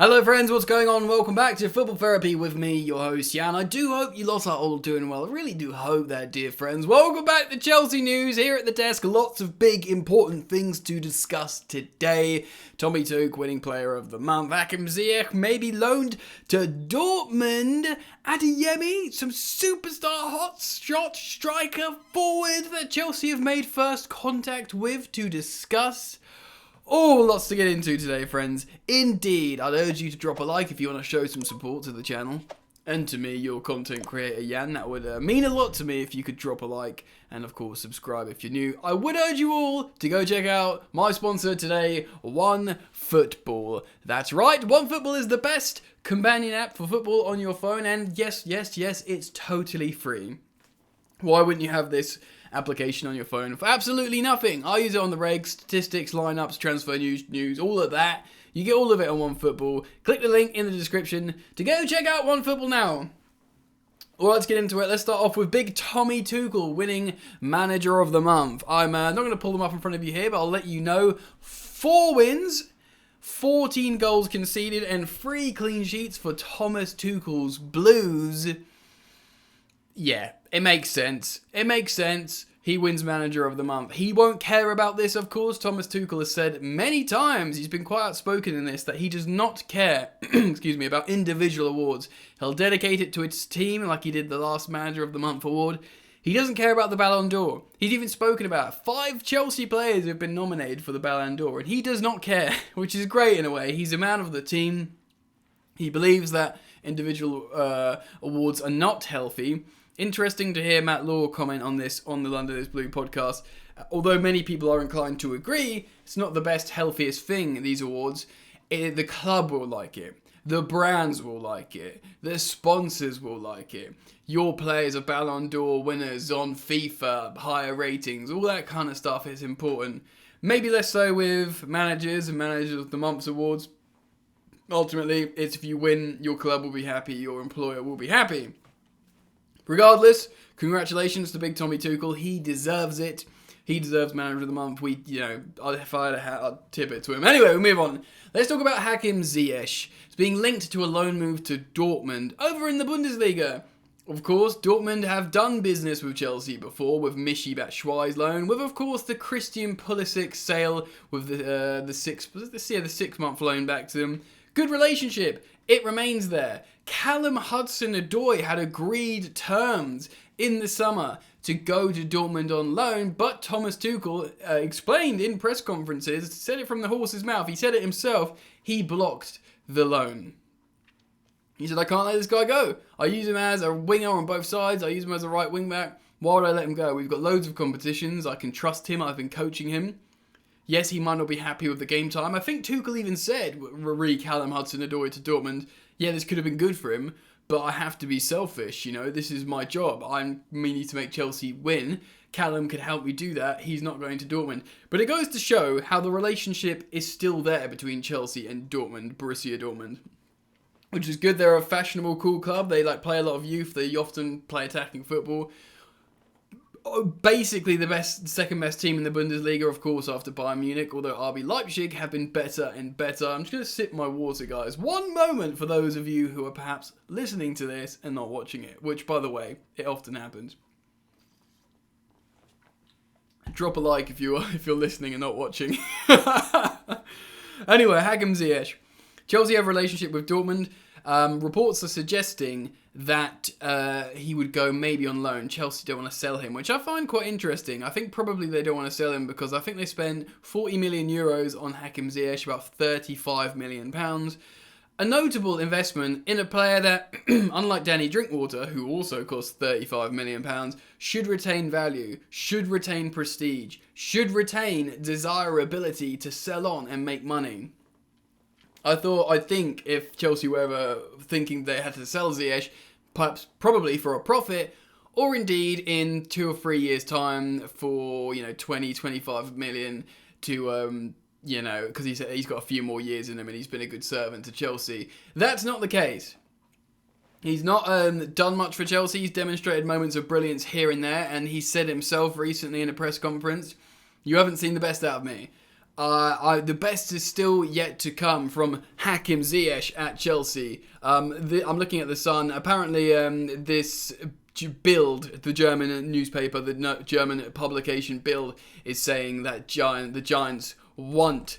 Hello friends, what's going on? Welcome back to Football Therapy with me, your host Jan. I do hope you lot are all doing well. I really do hope that, dear friends. Welcome back to Chelsea News here at the desk. Lots of big, important things to discuss today. Tommy Tuchel winning Player of the Month. Hakim Ziyech maybe loaned to Dortmund. Adeyemi, some superstar hot shot striker forward that Chelsea have made first contact with to discuss. Oh, lots to get into today, friends. Indeed, I'd urge you to drop a like if you want to show some support to the channel. And to me, your content creator, Jan. That would mean a lot to me if you could drop a like. And, of course, subscribe if you're new. I would urge you all to go check out my sponsor today, OneFootball. That's right, OneFootball is the best companion app for football on your phone. And yes, it's totally free. Why wouldn't you have this application on your phone for absolutely nothing? I use it on the regs, statistics, lineups, transfer news, all of that. You get all of it on OneFootball. Click the link in the description to go check out OneFootball now. Well, let's get into it. Let's start off with big Tommy Tuchel winning Manager of the Month. I'm not going to pull them up in front of you here, but I'll let you know. 4 wins, 14 goals conceded, and 3 clean sheets for Thomas Tuchel's Blues. Yeah, it makes sense. He wins Manager of the Month. He won't care about this, of course. Thomas Tuchel has said many times, he's been quite outspoken in this, that he does not care about individual awards. He'll dedicate it to its team like he did the last Manager of the Month award. He doesn't care about the Ballon d'Or. He's even spoken about 5 Chelsea players who have been nominated for the Ballon d'Or, and he does not care, which is great in a way. He's a man of the team. He believes that individual awards are not healthy. Interesting to hear Matt Law comment on this on the London is Blue podcast. Although many people are inclined to agree, it's not the best, healthiest thing, these awards. The club will like it. The brands will like it. The sponsors will like it. Your players are Ballon d'Or winners on FIFA, higher ratings, all that kind of stuff is important. Maybe less so with managers and Managers of the Month awards. Ultimately, it's if you win, your club will be happy, your employer will be happy. Regardless, congratulations to big Tommy Tuchel. He deserves it. He deserves Manager of the Month. If I had a hat, I'd tip it to him. Anyway, we'll move on. Let's talk about Hakim Ziyech. It's being linked to a loan move to Dortmund over in the Bundesliga. Of course, Dortmund have done business with Chelsea before with Michy Batshuayi's loan, with of course the Christian Pulisic sale with the 6-month loan back to them. Good relationship. It remains there. Callum Hudson-Odoi had agreed terms in the summer to go to Dortmund on loan, but Thomas Tuchel explained in press conferences, said it from the horse's mouth, he said it himself, he blocked the loan. He said, I can't let this guy go. I use him as a winger on both sides, I use him as a right wing back. Why would I let him go? We've got loads of competitions, I can trust him, I've been coaching him. Yes, he might not be happy with the game time. I think Tuchel even said, Callum Hudson-Odoi to Dortmund, yeah, this could have been good for him, but I have to be selfish, this is my job. I need to make Chelsea win. Callum could help me do that. He's not going to Dortmund. But it goes to show how the relationship is still there between Chelsea and Dortmund, Borussia Dortmund. Which is good. They're a fashionable, cool club. They play a lot of youth. They often play attacking football. Basically the second best team in the Bundesliga, of course, after Bayern Munich, although RB Leipzig have been better and better. I'm just going to sip my water, guys. One moment for those of you who are perhaps listening to this and not watching it, which, by the way, it often happens. Drop a like if you're listening and not watching. Anyway, Hakim Ziyech. Chelsea have a relationship with Dortmund. Reports are suggesting that he would go maybe on loan. Chelsea don't want to sell him, which I find quite interesting. I think probably they don't want to sell him because I think they spent 40 million euros on Hakim Ziyech, about 35 million pounds. A notable investment in a player that, unlike Danny Drinkwater, who also cost 35 million pounds, should retain value, should retain prestige, should retain desirability to sell on and make money. I think if Chelsea were ever thinking they had to sell Ziyech, perhaps probably for a profit, or indeed in 2 or 3 years' time for 20-25 million to because he's got a few more years in him and he's been a good servant to Chelsea. That's not the case. He's not done much for Chelsea. He's demonstrated moments of brilliance here and there, and he said himself recently in a press conference, "You haven't seen the best out of me. The best is still yet to come from Hakim Ziyech at Chelsea. I'm looking at the Sun. Apparently, this Bild, the German newspaper, the German publication Bild, is saying that the Giants want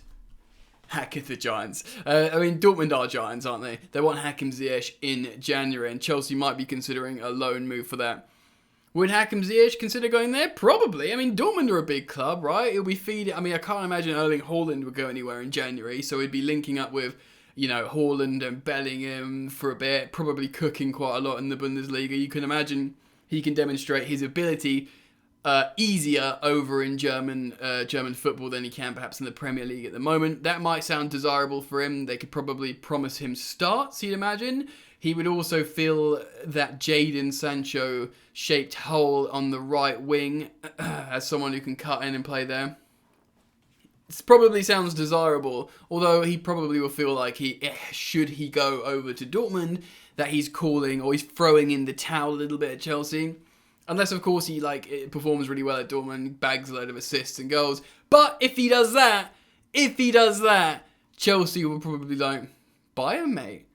Hakim the Giants. Dortmund are Giants, aren't they? They want Hakim Ziyech in January, and Chelsea might be considering a loan move for that. Would Hakim Ziyech consider going there? Probably. Dortmund are a big club, right? It'll be feeding. I can't imagine Erling Haaland would go anywhere in January, so he'd be linking up with, Haaland and Bellingham for a bit, probably cooking quite a lot in the Bundesliga. You can imagine he can demonstrate his ability easier over in German football than he can perhaps in the Premier League at the moment. That might sound desirable for him. They could probably promise him starts, you'd imagine. He would also fill that Jadon Sancho-shaped hole on the right wing as someone who can cut in and play there. It probably sounds desirable, although he probably will feel like should he go over to Dortmund, that he's calling or he's throwing in the towel a little bit at Chelsea. Unless, of course, he performs really well at Dortmund, bags a load of assists and goals. But if he does that, Chelsea will probably buy him, mate.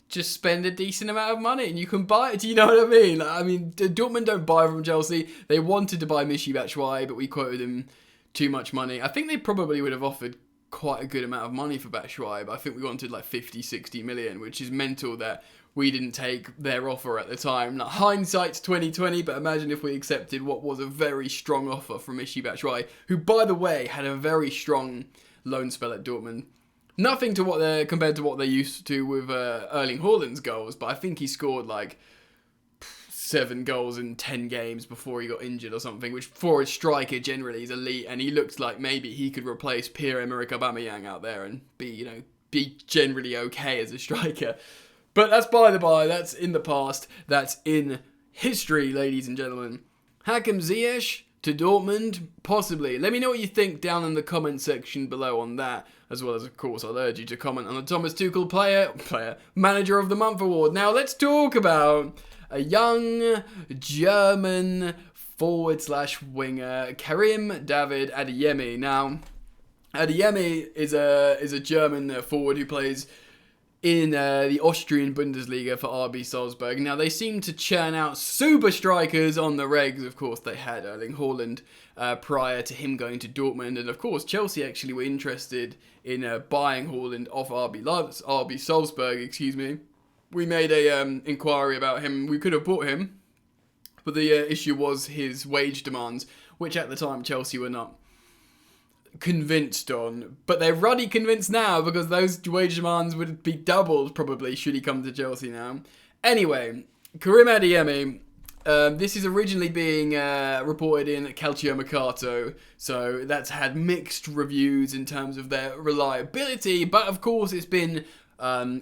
Just spend a decent amount of money and you can buy it. Do you know what I mean? Dortmund don't buy from Chelsea. They wanted to buy Michy Batshuayi, but we quoted him too much money. I think they probably would have offered quite a good amount of money for Batshuayi, but I think we wanted 50, 60 million, which is mental that we didn't take their offer at the time. Hindsight's 2020, but imagine if we accepted what was a very strong offer from Michy Batshuayi, who, by the way, had a very strong loan spell at Dortmund. Nothing to compared to what they used to with Erling Haaland's goals, but I think he scored 7 goals in 10 games before he got injured or something, which for a striker generally is elite, and he looks like maybe he could replace Pierre-Emerick Aubameyang out there and be generally okay as a striker. But that's by the by, that's in the past, that's in history, ladies and gentlemen. Hakim Ziyech to Dortmund? Possibly. Let me know what you think down in the comment section below on that, as well as, of course, I'll urge you to comment on the Thomas Tuchel Manager of the Month award. Now, let's talk about a young German forward/winger, Karim David Adeyemi. Now, Adeyemi is a German forward who plays in the Austrian Bundesliga for RB Salzburg. Now, they seem to churn out super strikers on the regs. Of course, they had Erling Haaland prior to him going to Dortmund. And, of course, Chelsea actually were interested in buying Haaland off RB Salzburg, We made a inquiry about him. We could have bought him, but the issue was his wage demands, which at the time Chelsea were not convinced on, but they're ruddy convinced now because those wage demands would be doubled probably should he come to Chelsea now. Anyway, Karim Adeyemi, this is originally being reported in Calciomercato, so that's had mixed reviews in terms of their reliability, but of course it's been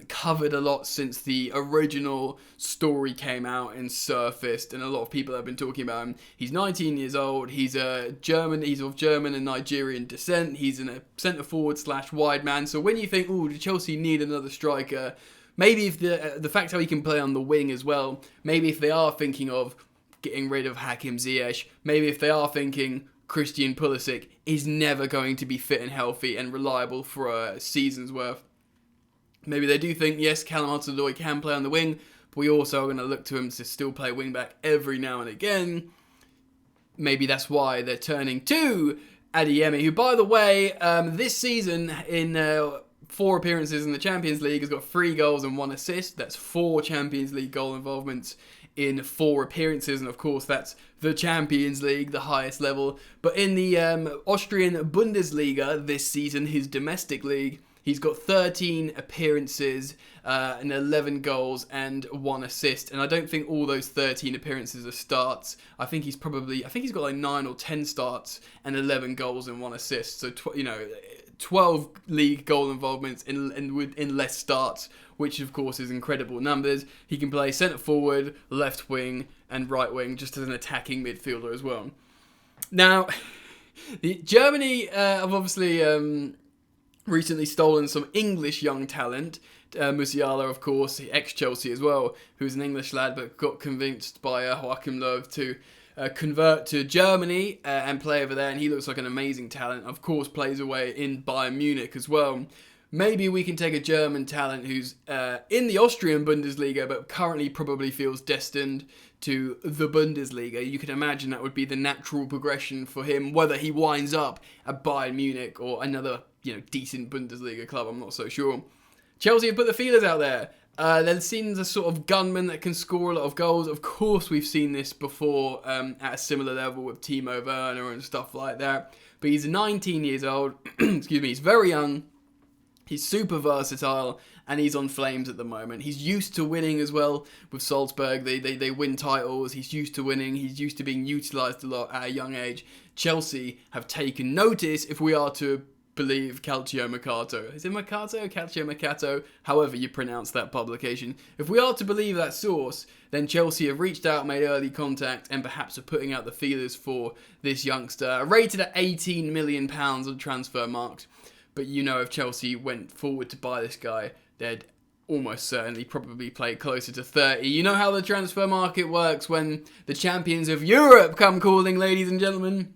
covered a lot since the original story came out and surfaced, and a lot of people have been talking about him. He's 19 years old, he's of German and Nigerian descent, he's a centre forward / wide man, so when you think, do Chelsea need another striker, maybe if the fact how he can play on the wing as well, maybe if they are thinking of getting rid of Hakim Ziyech, maybe if they are thinking Christian Pulisic is never going to be fit and healthy and reliable for a season's worth, maybe they do think, yes, Callum Hudson-Odoi can play on the wing, but we also are going to look to him to still play wing-back every now and again. Maybe that's why they're turning to Adeyemi, who, by the way, this season, in 4 appearances in the Champions League, has got 3 goals and 1 assist. That's 4 Champions League goal involvements in 4 appearances, and of course that's the Champions League, the highest level. But in the Austrian Bundesliga this season, his domestic league, he's got 13 appearances and 11 goals and 1 assist. And I don't think all those 13 appearances are starts. I think he's got 9 or 10 starts and 11 goals and 1 assist. So, 12 league goal involvements in less starts, which of course is incredible numbers. He can play centre forward, left wing and right wing, just as an attacking midfielder as well. Now, Germany have obviously recently stolen some English young talent. Musiala, of course, ex-Chelsea as well, who's an English lad but got convinced by Joachim Löw to convert to Germany and play over there, and he looks like an amazing talent. Of course, plays away in Bayern Munich as well. Maybe we can take a German talent who's in the Austrian Bundesliga, but currently probably feels destined to the Bundesliga. You can imagine that would be the natural progression for him, whether he winds up at Bayern Munich or another, decent Bundesliga club. I'm not so sure. Chelsea have put the feelers out there. They're seen as a sort of gunman that can score a lot of goals. Of course, we've seen this before at a similar level with Timo Werner and stuff like that. But he's 19 years old. Excuse me, he's very young. He's super versatile, and he's on flames at the moment. He's used to winning as well with Salzburg. They win titles. He's used to winning. He's used to being utilised a lot at a young age. Chelsea have taken notice, if we are to believe Calciomercato. Is it Mercato or Calciomercato? However you pronounce that publication. If we are to believe that source, then Chelsea have reached out, made early contact, and perhaps are putting out the feelers for this youngster. Rated at £18 million on transfer marks. But if Chelsea went forward to buy this guy, they'd almost certainly probably play closer to 30. You know how the transfer market works when the champions of Europe come calling, ladies and gentlemen.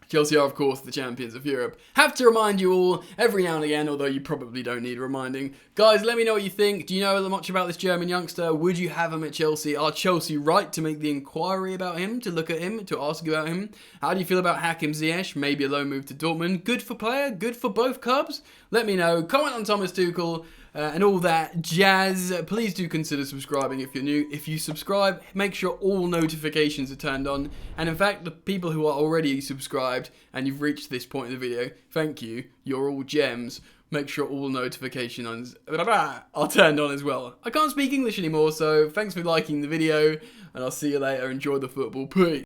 Chelsea are, of course, the champions of Europe. Have to remind you all every now and again, although you probably don't need reminding. Guys, let me know what you think. Do you know much about this German youngster? Would you have him at Chelsea? Are Chelsea right to make the inquiry about him, to look at him, to ask about him? How do you feel about Hakim Ziyech? Maybe a loan move to Dortmund. Good for player? Good for both clubs? Let me know. Comment on Thomas Tuchel. And all that jazz. Please do consider subscribing if you're new. If you subscribe, make sure all notifications are turned on. And in fact, the people who are already subscribed and you've reached this point in the video, thank you. You're all gems. Make sure all notifications are turned on as well. I can't speak English anymore, so thanks for liking the video, and I'll see you later. Enjoy the football. Peace.